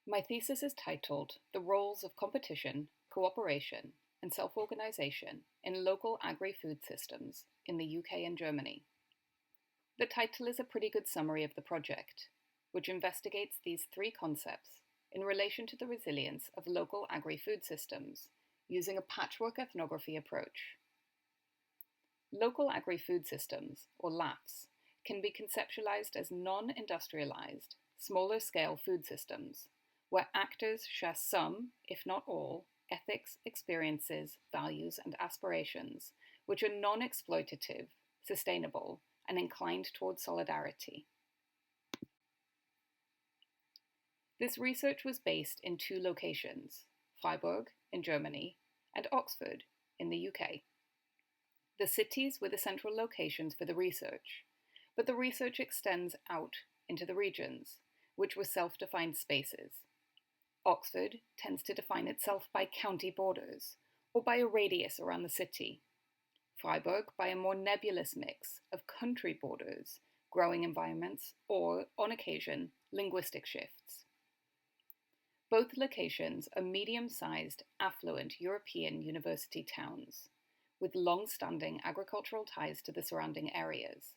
My thesis is titled The Roles of Competition, Cooperation, and Self-Organization in Local Agri-Food Systems in the UK and Germany. The title is a pretty good summary of the project, which investigates these three concepts in relation to the resilience of local agri-food systems using a patchwork ethnography approach. Local agri-food systems, or LAFS, can be conceptualized as non-industrialized, smaller-scale food systems where actors share some, if not all, ethics, experiences, values, and aspirations which are non-exploitative, sustainable, and inclined towards solidarity. This research was based in two locations, Freiburg in Germany and Oxford in the UK. The cities were the central locations for the research, but the research extends out into the regions, which were self-defined spaces. Oxford tends to define itself by county borders, or by a radius around the city. Freiburg by a more nebulous mix of country borders, growing environments, or, on occasion, linguistic shifts. Both locations are medium-sized, affluent European university towns, with long-standing agricultural ties to the surrounding areas.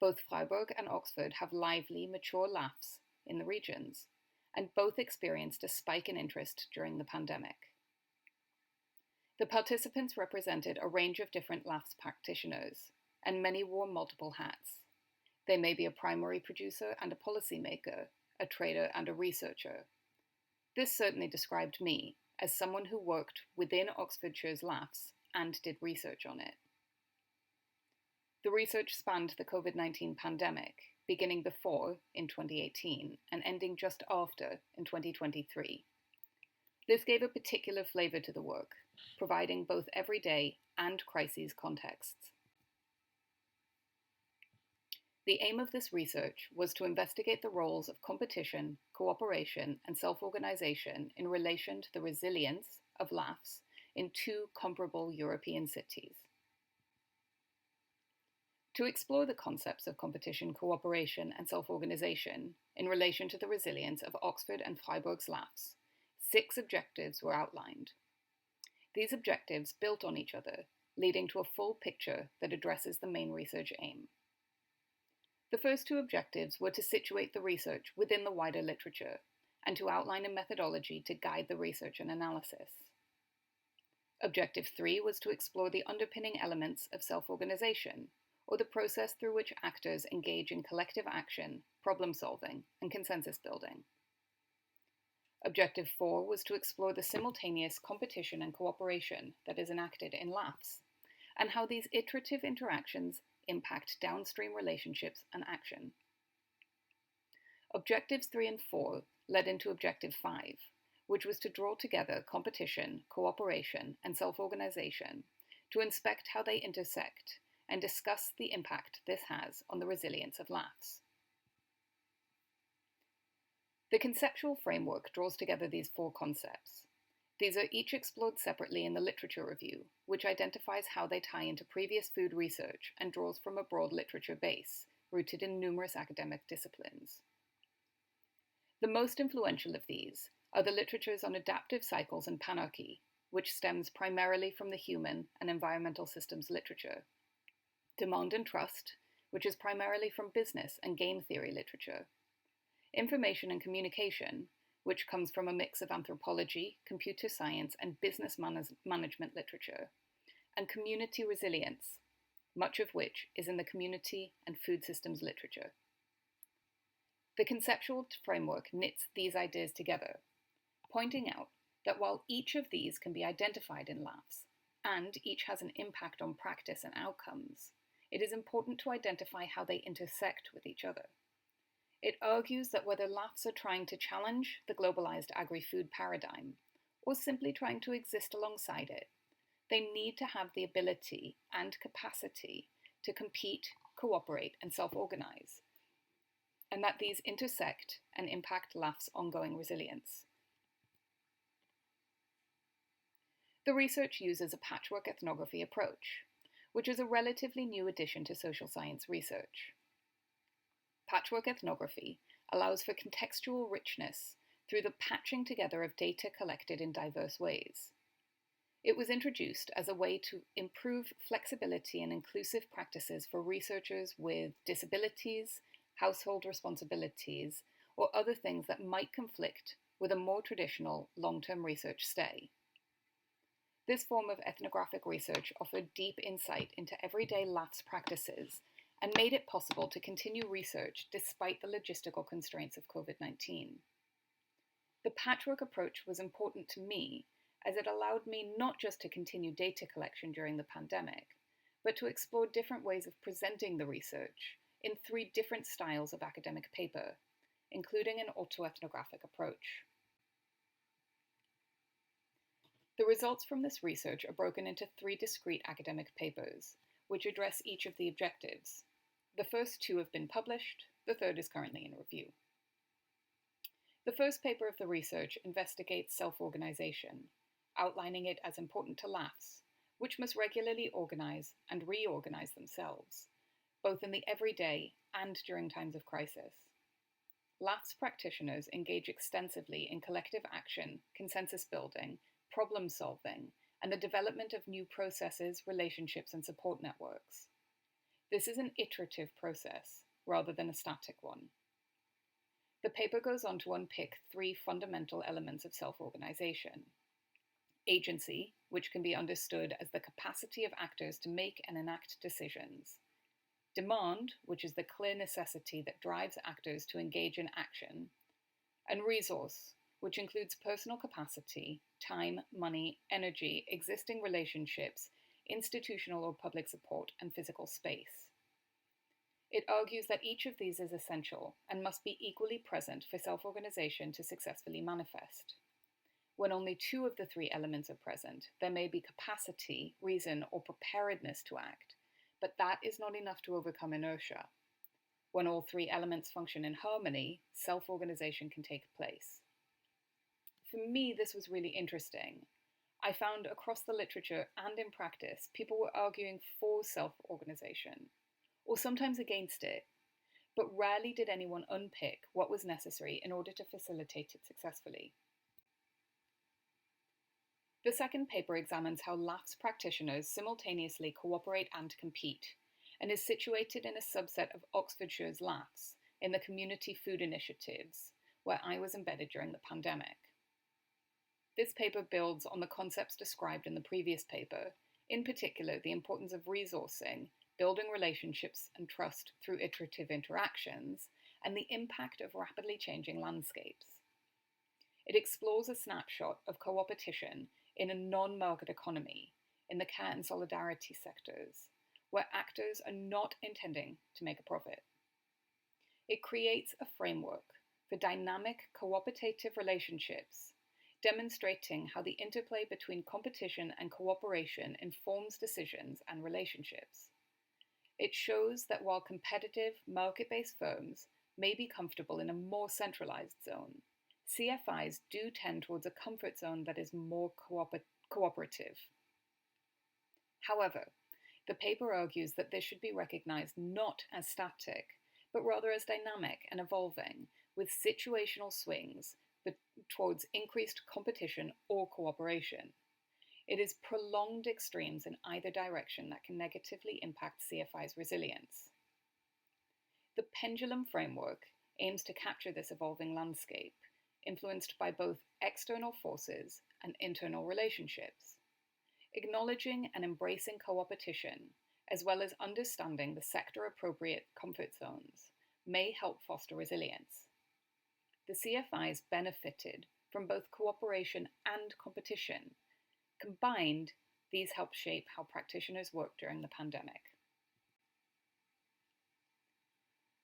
Both Freiburg and Oxford have lively, mature LAFs in the regions, and both experienced a spike in interest during the pandemic. The participants represented a range of different LAFs practitioners, and many wore multiple hats. They may be a primary producer and a policymaker, a trader and a researcher. This certainly described me as someone who worked within Oxfordshire's LAFs and did research on it. The research spanned the COVID-19 pandemic, beginning before, in 2018, and ending just after, in 2023. This gave a particular flavour to the work, providing both everyday and crises contexts. The aim of this research was to investigate the roles of competition, cooperation, and self-organisation in relation to the resilience of LAFs in two comparable European cities. To explore the concepts of competition, cooperation, and self-organisation in relation to the resilience of Oxford and Freiburg's LAFs, 6 objectives were outlined. These objectives built on each other, leading to a full picture that addresses the main research aim. The first 2 objectives were to situate the research within the wider literature and to outline a methodology to guide the research and analysis. Objective 3 was to explore the underpinning elements of self-organisation, or the process through which actors engage in collective action, problem-solving, and consensus building. Objective 4 was to explore the simultaneous competition and cooperation that is enacted in LAFs, and how these iterative interactions impact downstream relationships and action. Objectives 3 and 4 led into Objective 5, which was to draw together competition, cooperation, and self-organisation to inspect how they intersect and discuss the impact this has on the resilience of LAFs. The conceptual framework draws together these 4 concepts. These are each explored separately in the literature review, which identifies how they tie into previous food research and draws from a broad literature base, rooted in numerous academic disciplines. The most influential of these are the literatures on adaptive cycles and panarchy, which stems primarily from the human and environmental systems literature. Demand and Trust, which is primarily from business and game theory literature. Information and Communication, which comes from a mix of anthropology, computer science, and business management literature. And Community Resilience, much of which is in the community and food systems literature. The conceptual framework knits these ideas together, pointing out that while each of these can be identified in LAFs, and each has an impact on practice and outcomes, it is important to identify how they intersect with each other. It argues that whether LAFs are trying to challenge the globalized agri-food paradigm, or simply trying to exist alongside it, they need to have the ability and capacity to compete, cooperate, and self-organize, and that these intersect and impact LAF's ongoing resilience. The research uses a patchwork ethnography approach, which is a relatively new addition to social science research. Patchwork ethnography allows for contextual richness through the patching together of data collected in diverse ways. It was introduced as a way to improve flexibility and inclusive practices for researchers with disabilities, household responsibilities, or other things that might conflict with a more traditional long-term research stay. This form of ethnographic research offered deep insight into everyday LAFS practices and made it possible to continue research despite the logistical constraints of COVID-19. The patchwork approach was important to me as it allowed me not just to continue data collection during the pandemic, but to explore different ways of presenting the research in 3 different styles of academic paper, including an autoethnographic approach. The results from this research are broken into 3 discrete academic papers, which address each of the objectives. The first 2 have been published, the third is currently in review. The first paper of the research investigates self-organization, outlining it as important to LAFS, which must regularly organize and reorganize themselves, both in the everyday and during times of crisis. LAFS practitioners engage extensively in collective action, consensus building, problem solving, and the development of new processes, relationships, and support networks. This is an iterative process rather than a static one. The paper goes on to unpick 3 fundamental elements of self-organization. Agency, which can be understood as the capacity of actors to make and enact decisions. Demand, which is the clear necessity that drives actors to engage in action. And resource, which includes personal capacity, time, money, energy, existing relationships, institutional or public support, and physical space. It argues that each of these is essential and must be equally present for self-organization to successfully manifest. When only 2 of the 3 elements are present, there may be capacity, reason, or preparedness to act, but that is not enough to overcome inertia. When all 3 elements function in harmony, self-organization can take place. For me, this was really interesting. I found across the literature and in practice, people were arguing for self-organization, or sometimes against it, but rarely did anyone unpick what was necessary in order to facilitate it successfully. The second paper examines how LAFS practitioners simultaneously cooperate and compete, and is situated in a subset of Oxfordshire's LAFS in the community food initiatives, where I was embedded during the pandemic. This paper builds on the concepts described in the previous paper, in particular the importance of resourcing, building relationships and trust through iterative interactions, and the impact of rapidly changing landscapes. It explores a snapshot of co-opetition in a non-market economy, in the care and solidarity sectors, where actors are not intending to make a profit. It creates a framework for dynamic cooperative relationships, demonstrating how the interplay between competition and cooperation informs decisions and relationships. It shows that while competitive, market-based firms may be comfortable in a more centralized zone, CFIs do tend towards a comfort zone that is more cooperative. However, the paper argues that this should be recognized not as static, but rather as dynamic and evolving, with situational swings towards increased competition or cooperation. It is prolonged extremes in either direction that can negatively impact CFI's resilience. The pendulum framework aims to capture this evolving landscape, influenced by both external forces and internal relationships. Acknowledging and embracing co-opetition, as well as understanding the sector-appropriate comfort zones, may help foster resilience. The CFIs benefited from both cooperation and competition. Combined, these help shape how practitioners work during the pandemic.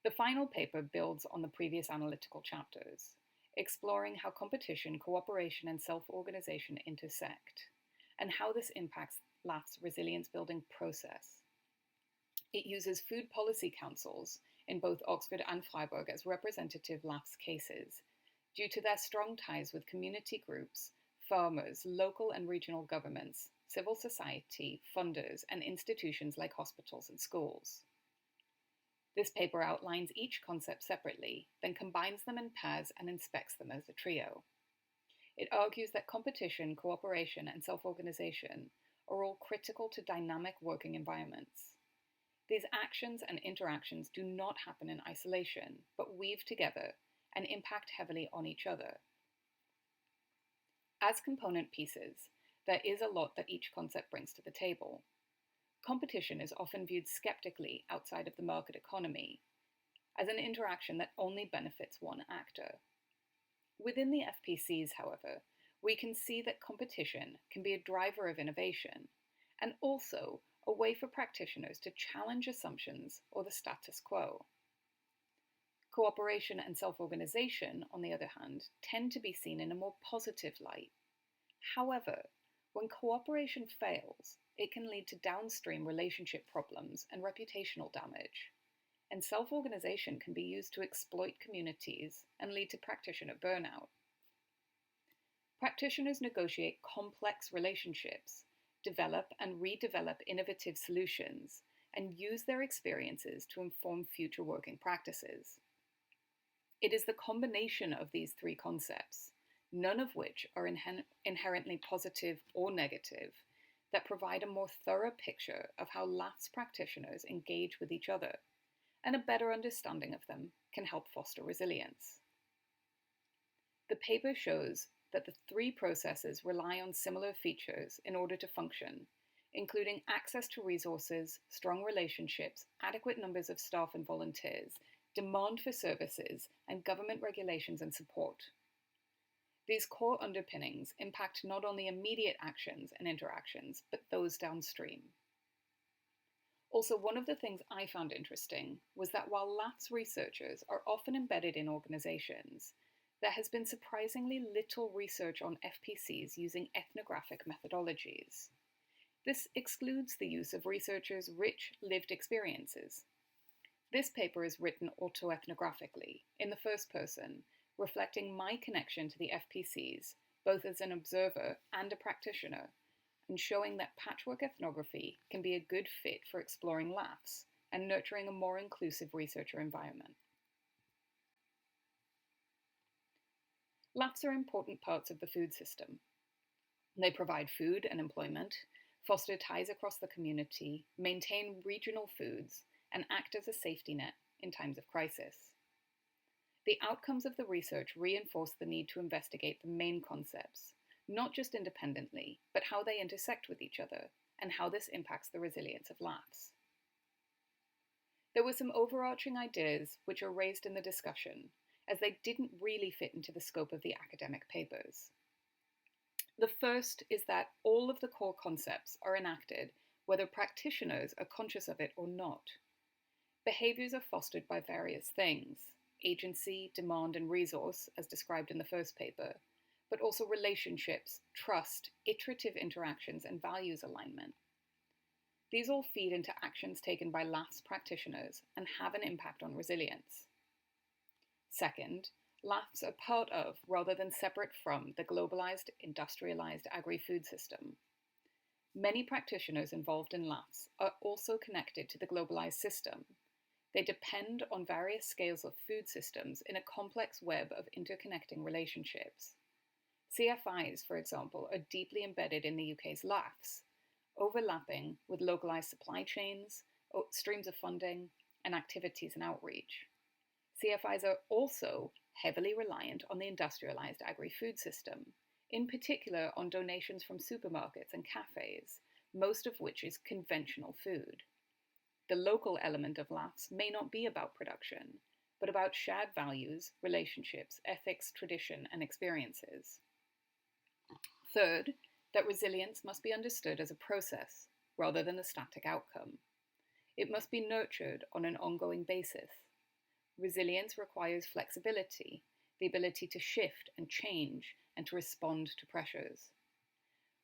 The final paper builds on the previous analytical chapters, exploring how competition, cooperation, and self-organization intersect, and how this impacts LAF's resilience-building process. It uses food policy councils in both Oxford and Freiburg as representative LAFS cases, due to their strong ties with community groups, farmers, local and regional governments, civil society, funders, and institutions like hospitals and schools. This paper outlines each concept separately, then combines them in pairs and inspects them as a trio. It argues that competition, cooperation, and self-organization are all critical to dynamic working environments. These actions and interactions do not happen in isolation, but weave together and impact heavily on each other. As component pieces, there is a lot that each concept brings to the table. Competition is often viewed skeptically outside of the market economy, as an interaction that only benefits one actor. Within the FPCs, however, we can see that competition can be a driver of innovation, and also a way for practitioners to challenge assumptions or the status quo. Cooperation and self-organization, on the other hand, tend to be seen in a more positive light. However, when cooperation fails, it can lead to downstream relationship problems and reputational damage, and self-organization can be used to exploit communities and lead to practitioner burnout. Practitioners negotiate complex relationships, develop and redevelop innovative solutions, and use their experiences to inform future working practices. It is the combination of these three concepts, none of which are inherently positive or negative, that provide a more thorough picture of how LAFS practitioners engage with each other, and a better understanding of them can help foster resilience. The paper shows that the three processes rely on similar features in order to function, including access to resources, strong relationships, adequate numbers of staff and volunteers, demand for services, and government regulations and support. These core underpinnings impact not only immediate actions and interactions, but those downstream. Also, one of the things I found interesting was that while LAFS researchers are often embedded in organizations, there has been surprisingly little research on FPCs using ethnographic methodologies. This excludes the use of researchers' rich lived experiences. This paper is written autoethnographically, in the first person, reflecting my connection to the FPCs, both as an observer and a practitioner, and showing that patchwork ethnography can be a good fit for exploring LAFS and nurturing a more inclusive researcher environment. LAFS are important parts of the food system. They provide food and employment, foster ties across the community, maintain regional foods, and act as a safety net in times of crisis. The outcomes of the research reinforce the need to investigate the main concepts, not just independently, but how they intersect with each other, and how this impacts the resilience of LAFS. There were some overarching ideas which are raised in the discussion, as they didn't really fit into the scope of the academic papers. The first is that all of the core concepts are enacted whether practitioners are conscious of it or not. Behaviours are fostered by various things: agency, demand, and resource, as described in the first paper, but also relationships, trust, iterative interactions, and values alignment. These all feed into actions taken by LAFS practitioners and have an impact on resilience. Second, LAFS are part of, rather than separate from, the globalized, industrialized agri-food system. Many practitioners involved in LAFS are also connected to the globalized system. They depend on various scales of food systems in a complex web of interconnecting relationships. CFIs, for example, are deeply embedded in the UK's LAFS, overlapping with localized supply chains, streams of funding, and activities and outreach. CFIs are also heavily reliant on the industrialized agri-food system, in particular on donations from supermarkets and cafes, most of which is conventional food. The local element of LAFS may not be about production, but about shared values, relationships, ethics, tradition, and experiences. Third, that resilience must be understood as a process, rather than a static outcome. It must be nurtured on an ongoing basis. Resilience requires flexibility, the ability to shift and change and to respond to pressures.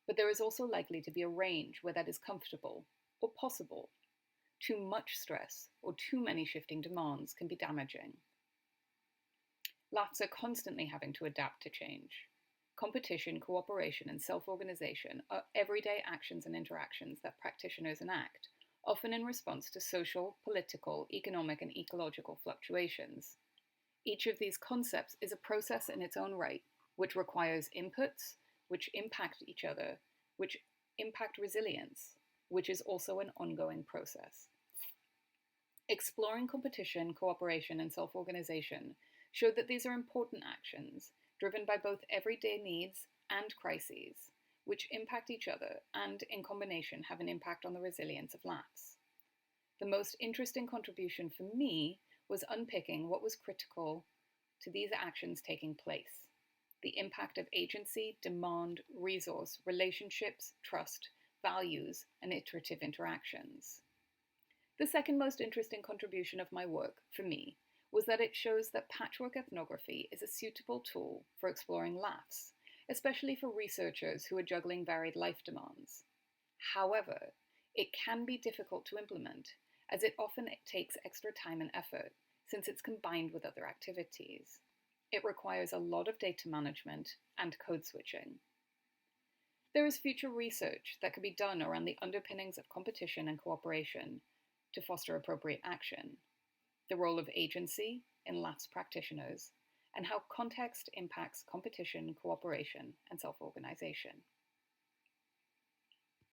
But there is also likely to be a range where that is comfortable or possible. Too much stress or too many shifting demands can be damaging. LAFS are constantly having to adapt to change. Competition, cooperation, and self-organization are everyday actions and interactions that practitioners enact, often in response to social, political, economic, and ecological fluctuations. Each of these concepts is a process in its own right, which requires inputs, which impact each other, which impact resilience, which is also an ongoing process. Exploring competition, cooperation, and self-organization showed that these are important actions, driven by both everyday needs and crises, which impact each other and, in combination, have an impact on the resilience of LAFs. The most interesting contribution for me was unpicking what was critical to these actions taking place: the impact of agency, demand, resource, relationships, trust, values, and iterative interactions. The second most interesting contribution of my work, for me, was that it shows that patchwork ethnography is a suitable tool for exploring LAFs, especially for researchers who are juggling varied life demands. However, it can be difficult to implement, as it often takes extra time and effort, since it's combined with other activities. It requires a lot of data management and code switching. There is future research that could be done around the underpinnings of competition and cooperation to foster appropriate action, the role of agency in LAFs practitioners, and how context impacts competition, cooperation, and self-organization.